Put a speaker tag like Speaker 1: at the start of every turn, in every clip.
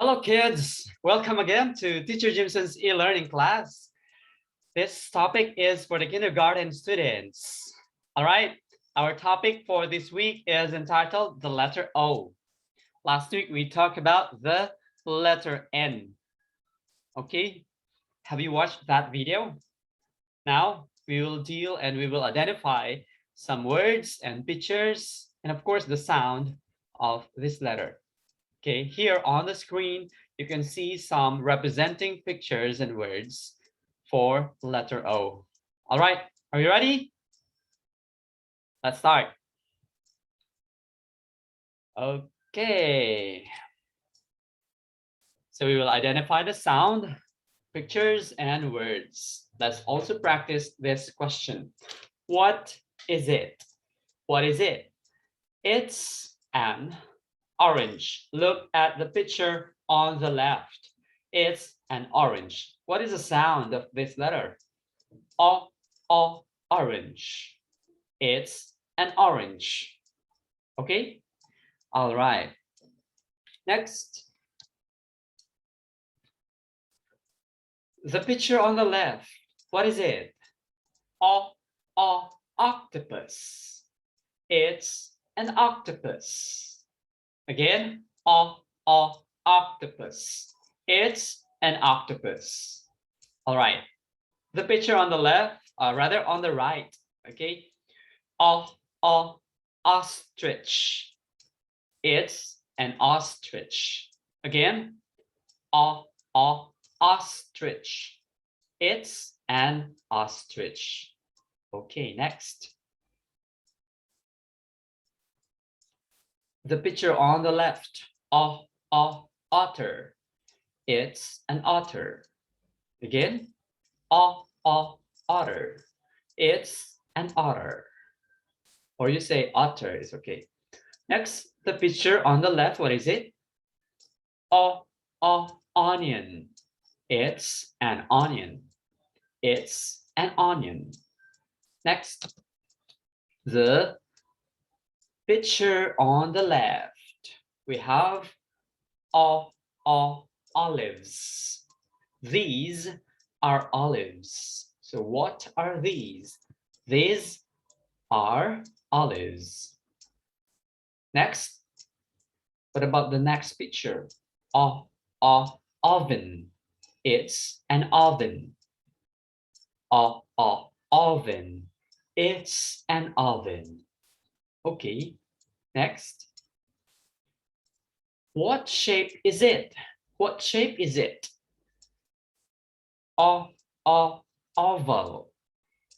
Speaker 1: Hello, kids. Welcome again to Teacher Jimson's e-learning class. This topic is for the kindergarten students. All right, our topic for this week is entitled the letter O. Last week, we talked about the letter N. Okay, have you watched that video? Now, we will deal and we will identify some words and pictures, and of course, the sound of this letter. Okay, here on the screen, you can see some representing pictures and words for letter O. All right, are you ready? Let's start. Okay. So we will identify the sound, pictures, and words. Let's also practice this question. What is it? What is it? It's an orange. Look at the picture on the left. It's an orange. What is the sound of this letter? O, orange. It's an orange. Okay? All right. Next. The picture on the left. What is it? Octopus. It's an octopus. Again, octopus. It's an octopus. All right. The picture on the left, rather on the right, okay? Ostrich. It's an ostrich. Again, ostrich. It's an ostrich. Okay, next. The picture on the left, otter. It's an otter. Again, otter. It's an otter. Or you say otter is okay. Next, the picture on the left, what is it? Onion. It's an onion. It's an onion. Next, the picture on the left, we have olives. These are olives. So what are these? These are olives. Next, what about the next picture? Oven. It's an oven. Oven. It's an oven. Okay, next. What shape is it? What shape is it? Oval.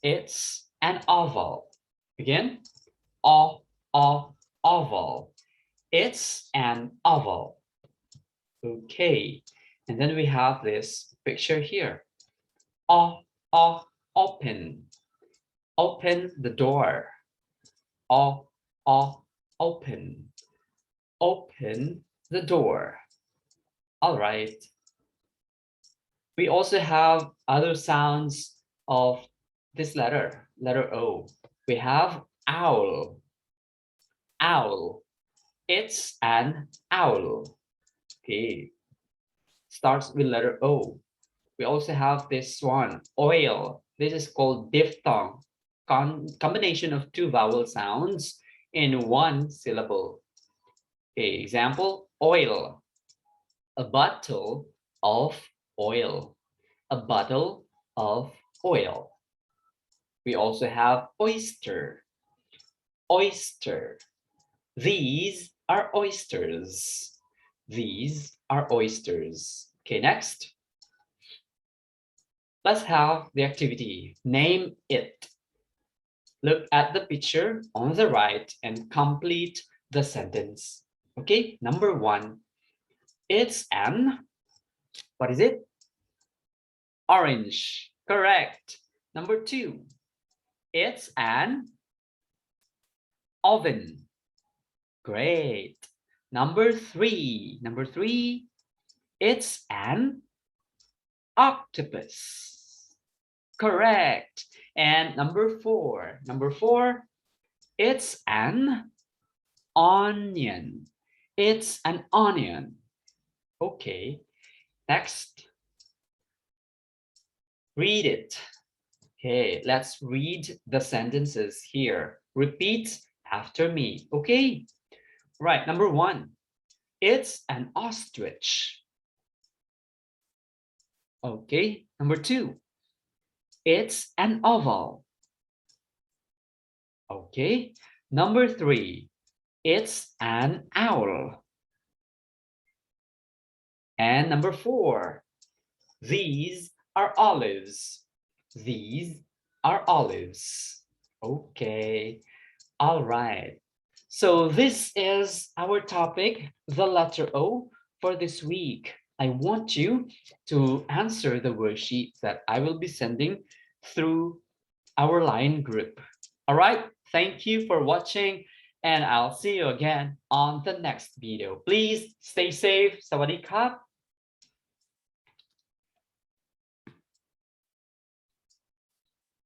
Speaker 1: It's an oval. Again, oval. It's an oval. Okay, and then we have this picture here. Open. Open the door. Open. Open the door. All right. We also have other sounds of this letter O. We have owl. Owl. It's an owl. Okay. Starts with letter O. We also have this one, oil. This is called diphthong, combination of two vowel sounds in one syllable. Okay, example, oil. A bottle of oil. A bottle of oil. We also have oyster. Oyster. These are oysters. These are oysters. Okay, next. Let's have the activity. Name it. Look at the picture on the right and complete the sentence. Okay, number one. It's an, what is it? Orange. Correct. Number two. It's an oven. Great. Number three. Number three. It's an octopus. Correct. And number four. Number four. It's an onion. It's an onion. Okay, next. Read it. Okay, let's read the sentences here. Repeat after me, okay? Right, number 1. It's an ostrich. Okay, number 2. It's an oval. Okay, number 3. It's an owl. And number 4. These are olives. These are olives. Okay, all right. So this is our topic, the letter O, for this week. I want you to answer the worksheet that I will be sending through our line group. All right, thank you for watching, and I'll see you again on the next video. Please stay safe. Sawadee krap.